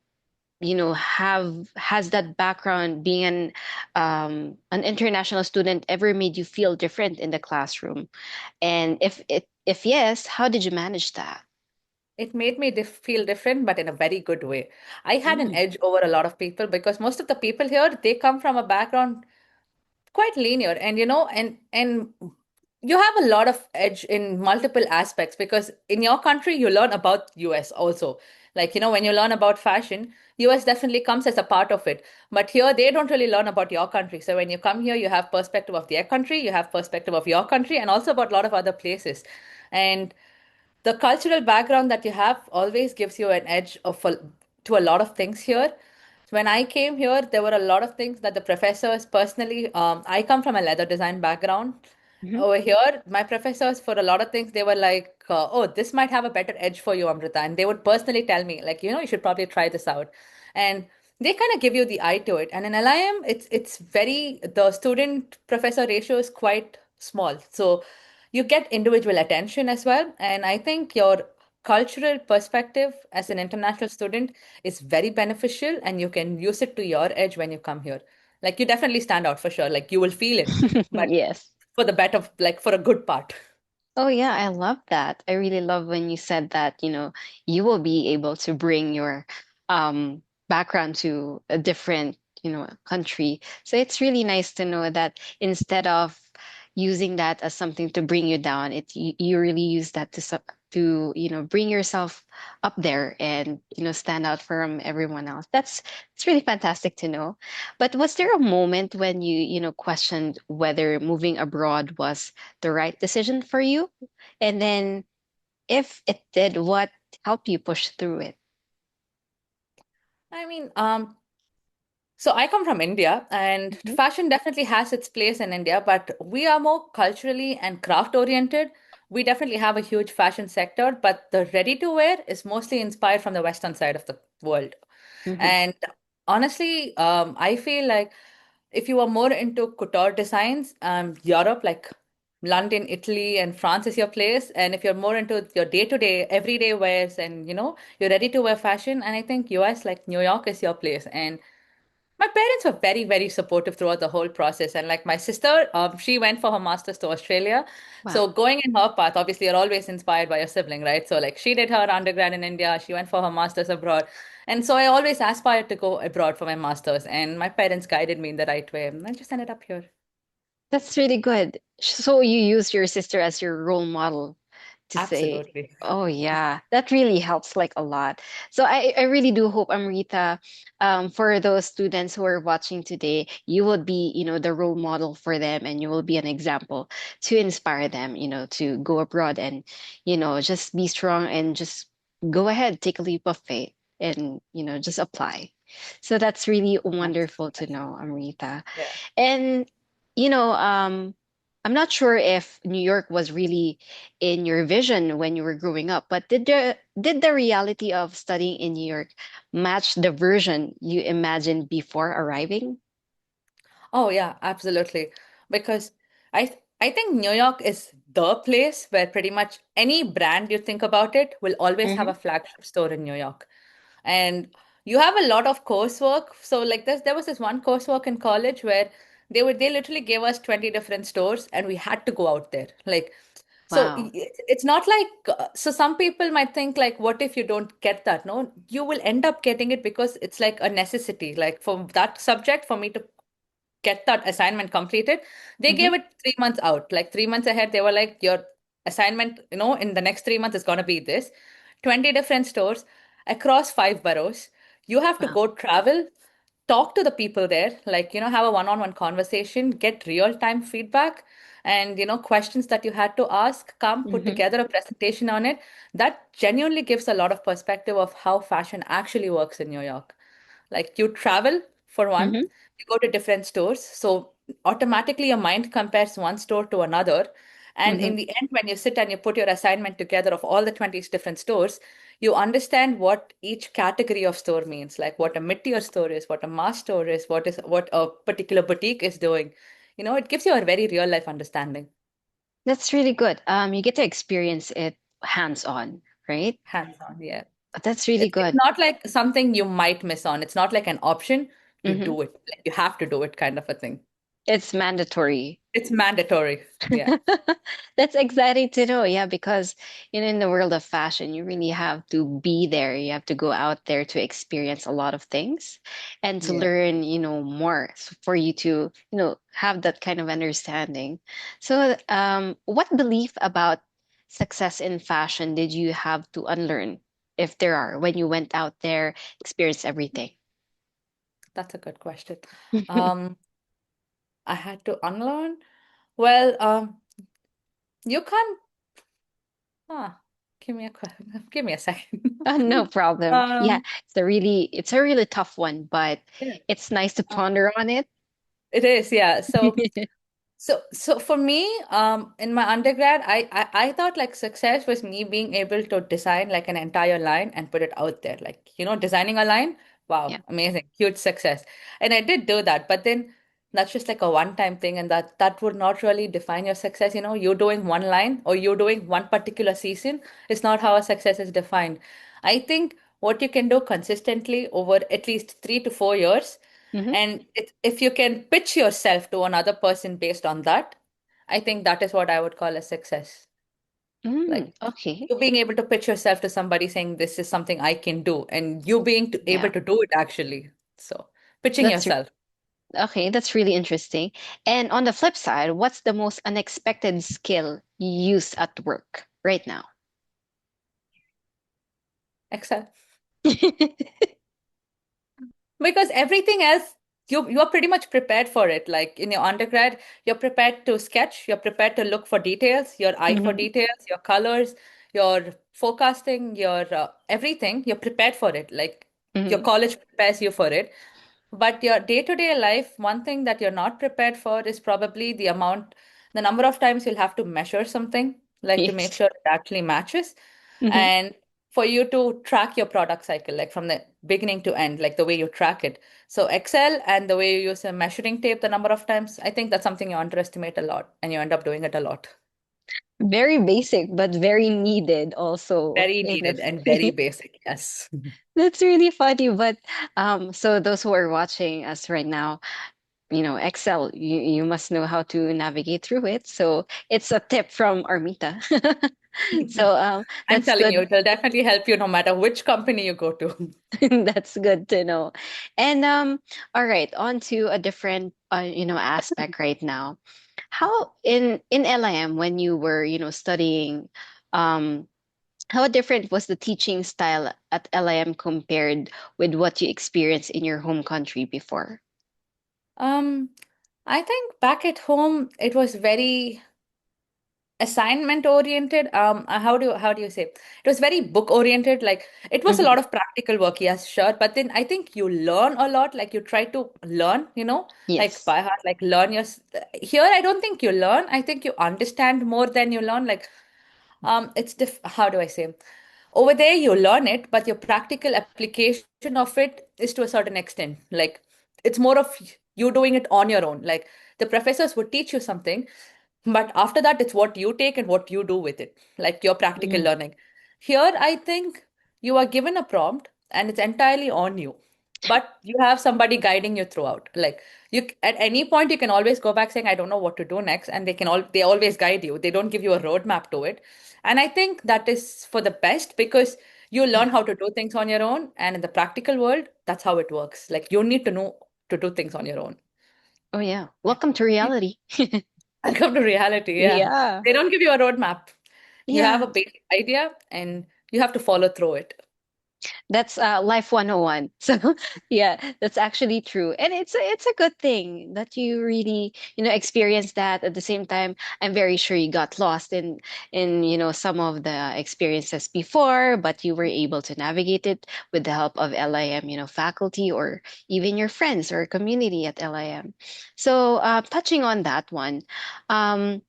have has that background, being an international student, ever made you feel different in the classroom? And if yes, how did you manage that? It made me feel different, but in a very good way. I had an Mm. edge over a lot of people because most of the people here, they come from a background quite linear and you have a lot of edge in multiple aspects because in your country you learn about US also, like when you learn about fashion, US definitely comes as a part of it, but here they don't really learn about your country. So when you come here you have perspective of their country, you have perspective of your country and also about a lot of other places. And the cultural background that you have always gives you an edge to a lot of things here. When I came here, there were a lot of things that the professors personally, I come from a leather design background. Mhm. Over here, my professors, for a lot of things, they were like, oh, this might have a better edge for you, Amrita. And they would personally tell me, like, you should probably try this out. And they kind of give you the eye to it. And in LIM, the student professor ratio is quite small. So you get individual attention as well. And I think your cultural perspective as an international student is very beneficial and you can use it to your edge when you come here. Like you definitely stand out for sure. Like you will feel it, but Yes. for the better, like for a good part. Oh, yeah, I love that. I really love when you said that, you will be able to bring your background to a different, country. So it's really nice to know that instead of using that as something to bring you down, you really use that to, bring yourself up there and, stand out from everyone else. It's really fantastic to know. But was there a moment when you questioned whether moving abroad was the right decision for you? And then if it did, what helped you push through it? I mean, so I come from India, and Mhm. fashion definitely has its place in India, but we are more culturally and craft oriented. We definitely have a huge fashion sector, but the ready to wear is mostly inspired from the Western side of the world. Mhm. And honestly, I feel like if you are more into couture designs, Europe, like London, Italy, and France is your place. And if you're more into your day-to-day, everyday wears, and you're ready to wear fashion, and I think US, like New York, is your place. And my parents were very, very supportive throughout the whole process. And like my sister, she went for her master's to Australia. Wow. So going in her path, obviously, you're always inspired by your sibling, right? So like she did her undergrad in India, she went for her master's abroad. And so I always aspired to go abroad for my master's. And my parents guided me in the right way. And I just ended up here. That's really good. So you use your sister as your role model to say, Absolutely. oh yeah, that really helps like a lot. So I really do hope, Amrita, for those students who are watching today, you will be, the role model for them and you will be an example to inspire them, to go abroad and, just be strong and just go ahead, take a leap of faith and, just apply. So that's really wonderful to Absolutely. know, Amrita. Yeah. And, you know, um, I'm not sure if New York was really in your vision when you were growing up, but did the reality of studying in New York match the version you imagined before arriving? Oh yeah, absolutely. Because I think New York is the place where pretty much any brand you think about it will always have Hmm. a flagship store in New York. And you have a lot of coursework. So like there was this one coursework in college where they literally gave us 20 different stores and we had to go out there. Like so Wow. it's not like so some people might think like what if you don't get that? No, you will end up getting it because it's like a necessity. Like for that subject for me to get that assignment completed. They Hmm. gave it 3 months out, like 3 months ahead. They were like, your assignment, in the next 3 months is going to be this 20 different stores across 5 boroughs. You have to Wow. go travel, talk to the people there, like, have a one on one conversation, get real time feedback. And questions that you had to ask, come put Hmm. together a presentation on it. That genuinely gives a lot of perspective of how fashion actually works in New York. Like you travel for one, Hmm. you go to different stores. So automatically your mind compares one store to another. And Hmm. in the end, when you sit and you put your assignment together of all the 20 different stores, you understand what each category of store means, like what a mid-tier store is, what a mass store is, what a particular boutique is doing. It gives you a very real life understanding. That's really good. You get to experience it hands on, right? Hands-on, yeah. That's really It's good. not like something you might miss on. It's not like an option. You Hmm. do it. Like you have to do it kind of a thing. It's mandatory. It's mandatory. Yeah. That's exciting to know. Yeah, because in the world of fashion, you really have to be there. You have to go out there to experience a lot of things and to Yeah. learn, more for you to, have that kind of understanding. So, what belief about success in fashion did you have to unlearn, if there are, when you went out there, experienced everything? That's a good question. Um, I had to unlearn. Well, you can't. Ah, give me a second. No problem. Yeah, Um, it's a really tough one, but yeah, it's nice to uh, ponder on it. it is. Yeah. So for me, in my undergrad, I thought like success was me being able to design like an entire line and put it out there. Like, designing a line, Yeah. wow, amazing, huge success. And I did do that, but then that's just like a one-time thing, and that would not really define your success. You doing one line or you doing one particular season is not how a success is defined. I think what you can do consistently over at least 3 to 4 years Hmm. and if you can pitch yourself to another person based on that, I think that is what I would call a success. Like Okay. you being able to pitch yourself to somebody saying this is something I can do, and you being able Yeah. to do it actually. So pitching That's yourself. okay. That's really interesting. And on the flip side, what's the most unexpected skill you use at work right now? Excel. Because everything else, you are pretty much prepared for it. Like in your undergrad, you're prepared to sketch, you're prepared to look for details, your eye for Hmm. details, your colors, your forecasting, your everything. You're prepared for it. Like your Hmm. college prepares you for it. But your day-to-day life, one thing that you're not prepared for is probably the number of times you'll have to measure something, like to make Yes. sure it actually matches. Hmm. And for you to track your product cycle, like from the beginning to end, like the way you track it. So Excel and the way you use a measuring tape the number of times, I think that's something you underestimate a lot and you end up doing it a lot. Very basic, but very needed also Very in needed and very the basic, yes. That's really funny. But so those who are watching us right now, Excel, you must know how to navigate through it. So it's a tip from Armita. So I'm that's telling you, good. it will definitely help you no matter which company you go to. That's good to know. And all right, on to a different aspect right now. How in LIM when you were, studying, um how different was the teaching style at LIM compared with what you experienced in your home country before? Um, I think back at home it was very assignment oriented. How do you say? It was very book oriented. Like it was a Hmm. lot of practical work, yes, sure. But then I think you learn a lot. Like you try to learn, like Yes. by heart, like learn your. Here, I don't think you learn. I think you understand more than you learn. Like it's how do I say? Over there, you learn it, but your practical application of it is to a certain extent. Like it's more of you doing it on your own. Like the professors would teach you something, but after that, it's what you take and what you do with it, like your practical Mm. learning. Here, I think you are given a prompt and it's entirely on you, but you have somebody guiding you throughout. Like at any point, you can always go back saying, I don't know what to do next. And they always guide you. They don't give you a roadmap to it. And I think that is for the best because you learn Yeah. how to do things on your own. And in the practical world, that's how it works. Like you need to know to do things on your own. Oh yeah. Welcome to reality. And come to reality, yeah. Yeah. They don't give you a roadmap. You have a Yeah. basic idea and you have to follow through it. That's life 101. So yeah, that's actually true. And it's a good thing that you really, experience that. At the same time, I'm very sure you got lost in, some of the experiences before, but you were able to navigate it with the help of LIM, faculty or even your friends or community at LIM. So touching on that one, um,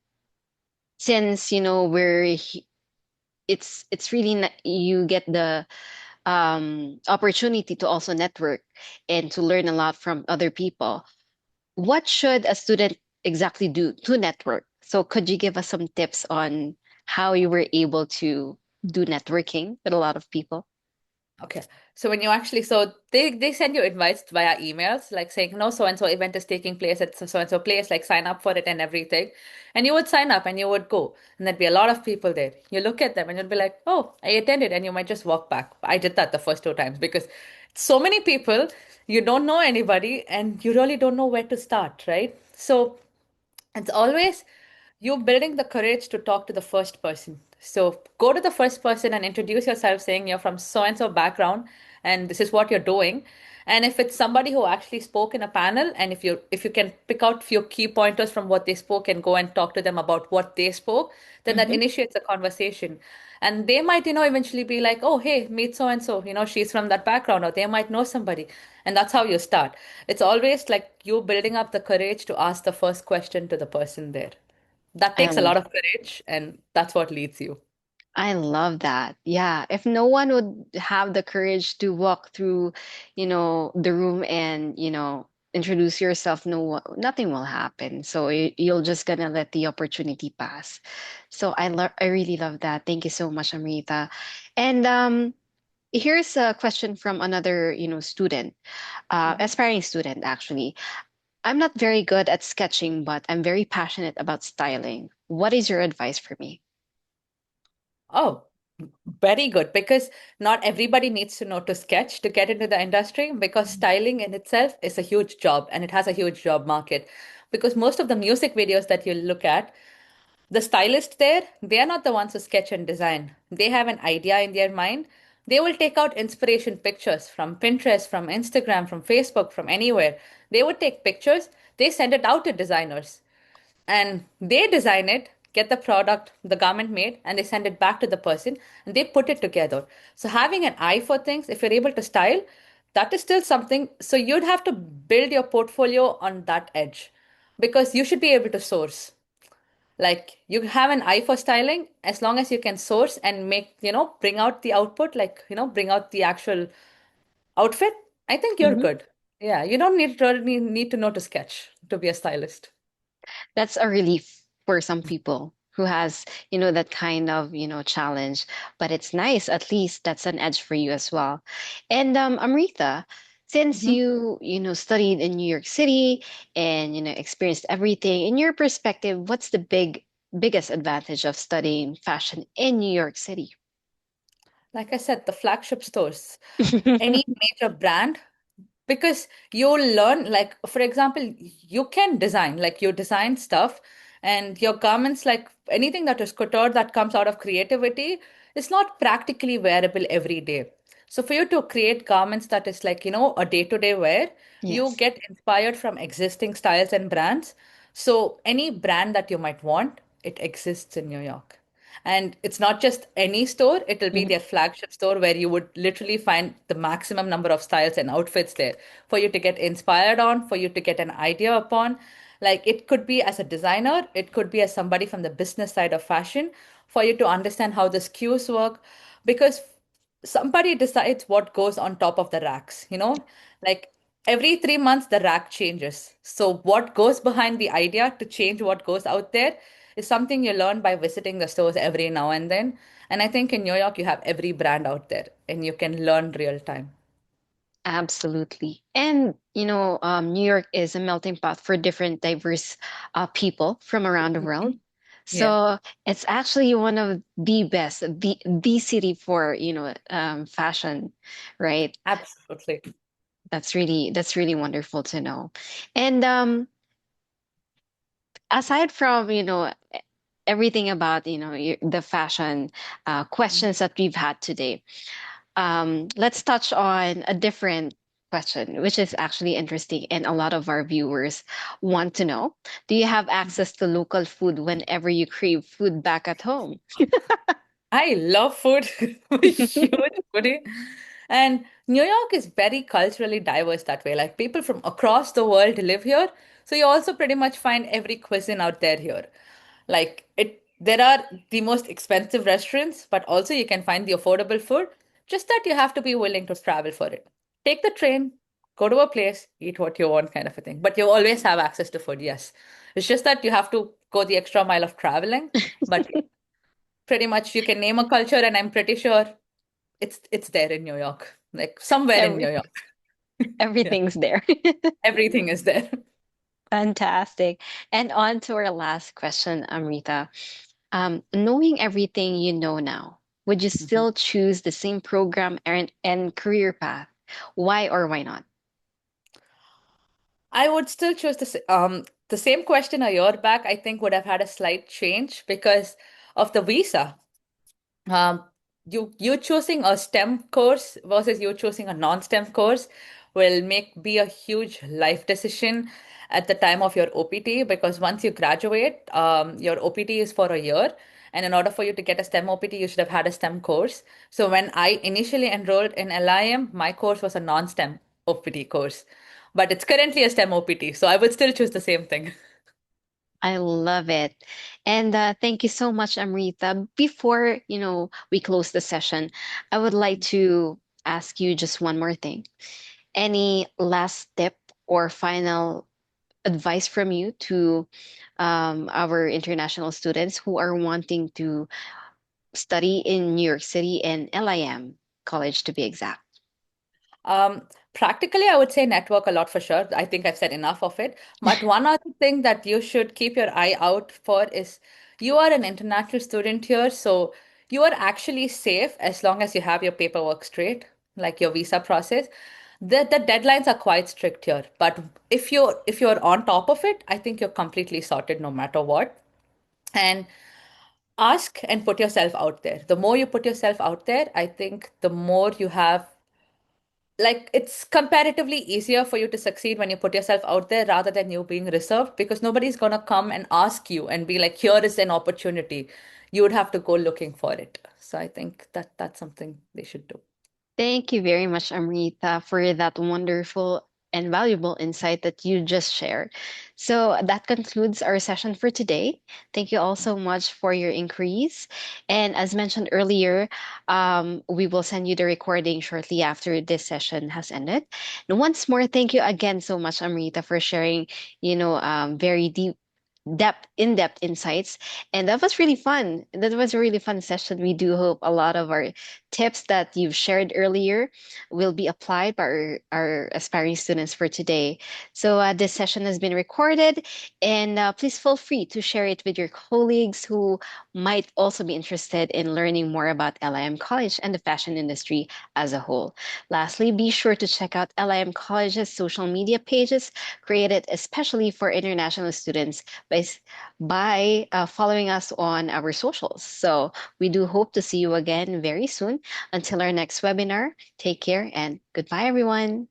since, it's really you get the opportunity to also network and to learn a lot from other people. What should a student exactly do to network? So, could you give us some tips on how you were able to do networking with a lot of people? Okay. So when you actually, so they send you invites via emails, like saying, no, so and so event is taking place at so and so place, like sign up for it and everything. And you would sign up and you would go. And there'd be a lot of people there. You look at them and you'd be like, oh, I attended. And you might just walk back. I did that the first two times because so many people, you don't know anybody and you really don't know where to start, right? So it's always you building the courage to talk to the first person. So go to the first person and introduce yourself saying you're from so and so background and this is what you're doing. And if it's somebody who actually spoke in a panel and if you can pick out few key pointers from what they spoke and go and talk to them about what they spoke, then that Hmm. initiates a conversation. And they might, eventually be like, oh, hey, meet so and so, she's from that background, or they might know somebody. And that's how you start. It's always like you building up the courage to ask the first question to the person there. That I takes a lot of courage, and that's what leads you. I love that. Yeah. If no one would have the courage to walk through, the room and, introduce yourself, nothing will happen. So you're just gonna let the opportunity pass. So I really love that. Thank you so much, Amrita. And here's a question from another, student, Mhm. aspiring student, actually. I'm not very good at sketching, but I'm very passionate about styling. What is your advice for me? Oh, very good. Because not everybody needs to know to sketch to get into the industry, because styling in itself is a huge job and it has a huge job market. Because most of the music videos that you look at, the stylist there, they are not the ones who sketch and design. They have an idea in their mind. They will take out inspiration pictures from Pinterest, from Instagram, from Facebook, from anywhere. They would take pictures, they send it out to designers, and they design it, get the product, the garment made, and they send it back to the person and they put it together. So having an eye for things, if you're able to style, that is still something. So you'd have to build your portfolio on that edge because you should be able to source. Like you have an eye for styling as long as you can source and make, bring out the output, like, bring out the actual outfit. I think you're Mhm. good. Yeah, you don't need to know to sketch to be a stylist. That's a relief for some people who has, that kind of, challenge. But it's nice, at least that's an edge for you as well. And Amrita, since Mhm. you studied in New York City and, experienced everything, in your perspective, what's the biggest advantage of studying fashion in New York City? Like I said, the flagship stores, any major brand, because you'll learn, like, for example, you can design, like, you design stuff, and your garments, like anything that is couture that comes out of creativity, is not practically wearable every day. So, for you to create garments that is like, a day-to-day wear, you Yes. get inspired from existing styles and brands. So, any brand that you might want, it exists in New York. And it's not just any store, it'll be Mhm. their flagship store where you would literally find the maximum number of styles and outfits there for you to get inspired on, for you to get an idea upon. Like it could be as a designer, it could be as somebody from the business side of fashion, for you to understand how the SKUs work, because somebody decides what goes on top of the racks, like every 3 months the rack changes. So what goes behind the idea to change what goes out there is something you learn by visiting the stores every now and then. And I think in New York, you have every brand out there and you can learn real time. Absolutely. And, New York is a melting pot for different diverse people from around the world. Mhm. Yeah, So it's actually one of the best, the city for, fashion, right? absolutely. That's really wonderful to know. And aside from, everything about, the fashion questions that we've had today, let's touch on a different question, which is actually interesting, and a lot of our viewers want to know. Do you have access to local food whenever you crave food back at home? I love food. I'm a huge foodie. And New York is very culturally diverse that way. Like people from across the world live here. So you also pretty much find every cuisine out there here. There are the most expensive restaurants, but also you can find the affordable food. Just that you have to be willing to travel for it. Take the train, go to a place, eat what you want, kind of a thing. But you always have access to food, yes. It's just that you have to go the extra mile of traveling. But pretty much you can name a culture, and I'm pretty sure it's there in New York, like somewhere in New Every York. Yeah, everything's there. everything is there. Fantastic. And on to our last question, Amrita. Knowing everything you know now, would you Mhm. still choose the same program and career path? Why or why not? I would still choose the same question a year back. I think would have had a slight change because of the visa. Um, you choosing a STEM course versus you choosing a non-STEM course will make be a huge life decision at the time of your OPT, because once you graduate, your OPT is for a year. And in order for you to get a STEM OPT, you should have had a STEM course. So when I initially enrolled in LIM, my course was a non-STEM OPT course, but it's currently a STEM OPT. So I would still choose the same thing. I love it. And thank you so much, Amrita. Before, we close the session, I would like to ask you just one more thing. Any last tip or final advice from you to our international students who are wanting to study in New York City and LIM College to be exact? Practically, I would say network a lot for sure. I think I've said enough of it. But one other thing that you should keep your eye out for is you are an international student here, so you are actually safe as long as you have your paperwork straight, like your visa process. The deadlines are quite strict here, but if you're on top of it, I think you're completely sorted no matter what. And Ask and put yourself out there. The more you put yourself out there, I think the more you have, like, it's comparatively easier for you to succeed when you put yourself out there rather than you being reserved, because nobody's going to come and ask you and be like, here is an opportunity. You would have to go looking for it. So I think that that's something they should do. Thank you very much, Amrita, for that wonderful and valuable insight that you just shared. So that concludes our session for today. Thank you all so much for your inquiries. And as mentioned earlier, we will send you the recording shortly after this session has ended. And once more, thank you again so much, Amrita, for sharing, very in-depth insights. And that was really fun. That was a really fun session. We do hope a lot of our tips that you've shared earlier will be applied by our aspiring students for today. So this session has been recorded, and please feel free to share it with your colleagues who might also be interested in learning more about LIM College and the fashion industry as a whole. Lastly, be sure to check out LIM College's social media pages created especially for international students by following us on our socials. So we do hope to see you again very soon. Until our next webinar, take care and goodbye, everyone.